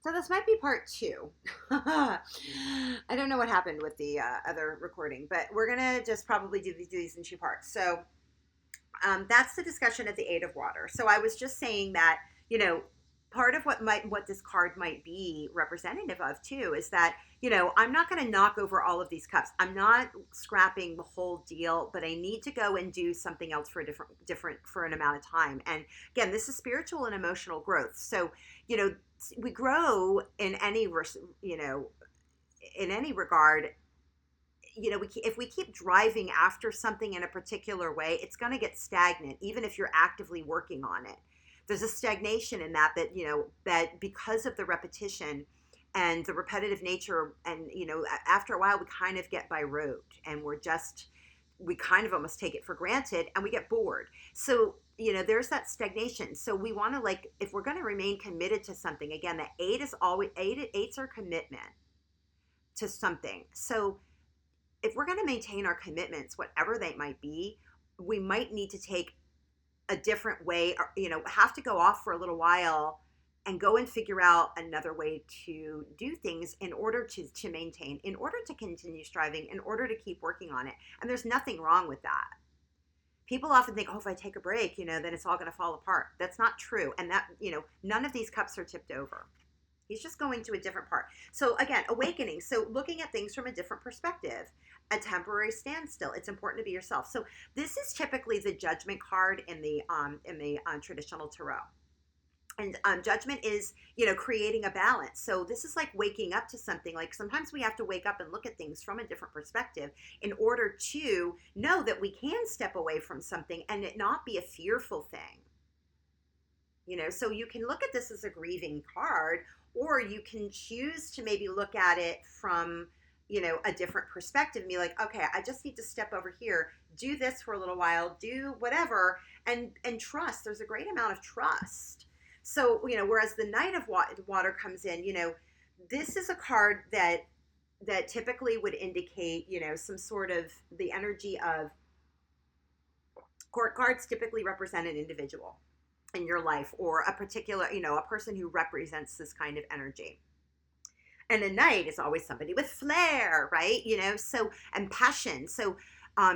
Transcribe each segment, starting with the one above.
So this might be part two. I don't know what happened with the other recording, but we're gonna just probably do these in two parts. So that's the discussion at the Eight of Water. So I was just saying that, you know, part of what this card might be representative of too is that, I'm not going to knock over all of these cups. I'm not scrapping the whole deal, but I need to go and do something else for a different for an amount of time. And again, this is spiritual and emotional growth. So, you know, we grow in in any regard. If we keep driving after something in a particular way, it's going to get stagnant, even if you're actively working on it. There's a stagnation in that because of the repetition and the repetitive nature. And, after a while, we kind of get by rote and we kind of almost take it for granted and we get bored. So, there's that stagnation. So we want to, like, if we're going to remain committed to something, again, the eights are commitment to something. So, if we're going to maintain our commitments, whatever they might be, we might need to take a different way, or, have to go off for a little while and go and figure out another way to do things in order to maintain, in order to continue striving, in order to keep working on it. And there's nothing wrong with that. People often think, oh, if I take a break, then it's all going to fall apart. That's not true. And that, none of these cups are tipped over. He's just going to a different part. So again, awakening. So looking at things from a different perspective, a temporary standstill. It's important to be yourself. So this is typically the judgment card in the traditional tarot. And judgment is, creating a balance. So this is like waking up to something. Like sometimes we have to wake up and look at things from a different perspective in order to know that we can step away from something and it not be a fearful thing. So you can look at this as a grieving card, or you can choose to maybe look at it from, a different perspective and be like, okay, I just need to step over here, do this for a little while, do whatever, and trust. There's a great amount of trust. So, whereas the Knight of Water comes in, this is a card that typically would indicate, some sort of the energy of court cards typically represent an individual in your life, or a particular, a person who represents this kind of energy. And a knight is always somebody with flair, right? So, and passion. So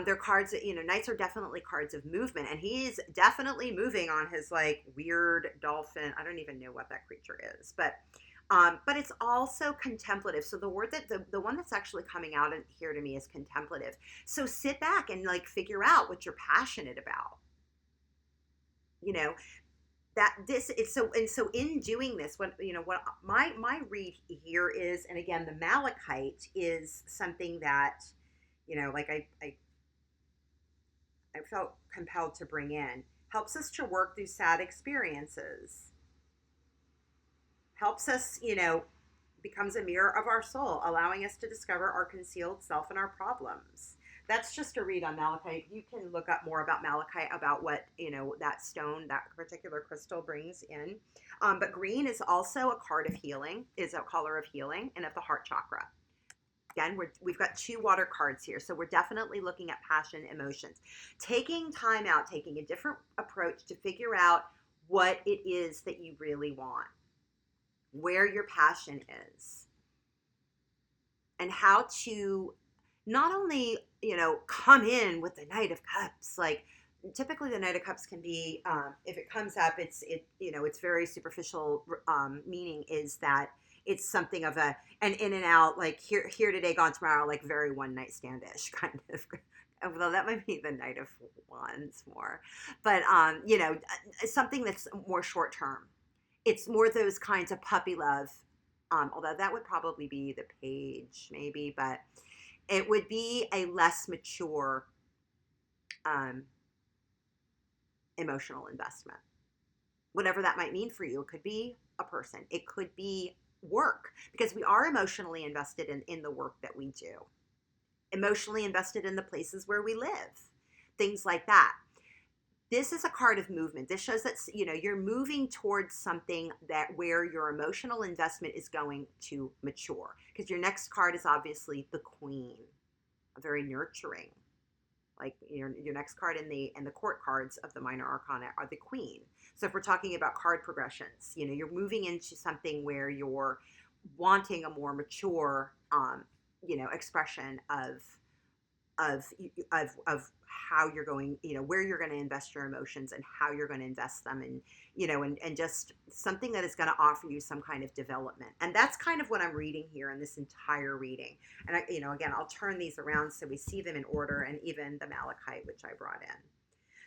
they're cards that, knights are definitely cards of movement. And he's definitely moving on his like weird dolphin. I don't even know what that creature is, but it's also contemplative. So the word that the one that's actually coming out here to me is contemplative. So sit back and like figure out what you're passionate about. That this is so in doing this, what my read here is, and again, the malachite is something that, like I felt compelled to bring in. Helps us to work through sad experiences. Helps us, becomes a mirror of our soul, allowing us to discover our concealed self and our problems. That's just a read on malachite. You can look up more about malachite, about what, that stone, that particular crystal brings in. But green is also a card of healing, is a color of healing and of the heart chakra. Again, we've got two water cards here. So we're definitely looking at passion, emotions. Taking time out, taking a different approach to figure out what it is that you really want, where your passion is, and how to not only, come in with the Knight of Cups. Like typically the Knight of Cups can be, if it comes up, it's very superficial meaning is that it's something of an in and out, like here today, gone tomorrow, like very one night stand-ish kind of. Although that might be the Knight of Wands more. But, something that's more short term. It's more those kinds of puppy love. Although that would probably be the Page maybe, but it would be a less mature emotional investment. Whatever that might mean for you. It could be a person. It could be work, because we are emotionally invested in the work that we do. Emotionally invested in the places where we live. Things like that. This is a card of movement. This shows that, you're moving towards something where your emotional investment is going to mature. Because your next card is obviously the Queen, very nurturing. Like your next card in the court cards of the minor arcana are the queen. So if we're talking about card progressions, you're moving into something where you're wanting a more mature, expression of how you're going, where you're going to invest your emotions and how you're going to invest them, and just something that is going to offer you some kind of development. And that's kind of what I'm reading here in this entire reading. And again, I'll turn these around so we see them in order, and even the malachite, which I brought in.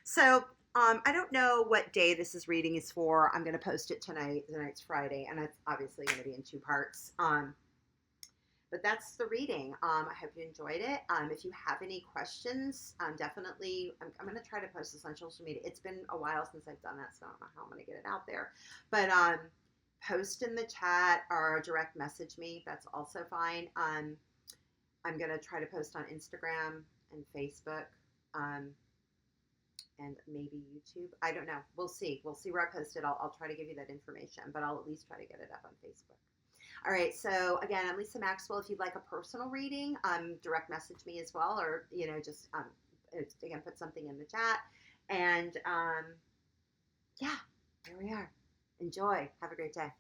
So I don't know what day this is reading is for. I'm going to post it tonight. Tonight's Friday, and it's obviously going to be in 2 parts. But that's the reading. I hope you enjoyed it. If you have any questions, definitely, I'm going to try to post this on social media. It's been a while since I've done that, so I don't know how I'm going to get it out there. But post in the chat or direct message me. That's also fine. I'm going to try to post on Instagram and Facebook, and maybe YouTube. I don't know. We'll see. We'll see where I post it. I'll try to give you that information, but I'll at least try to get it up on Facebook. All right, so again, I'm Lisa Maxwell. If you'd like a personal reading, direct message me as well, or just again, put something in the chat. And yeah, there we are. Enjoy. Have a great day.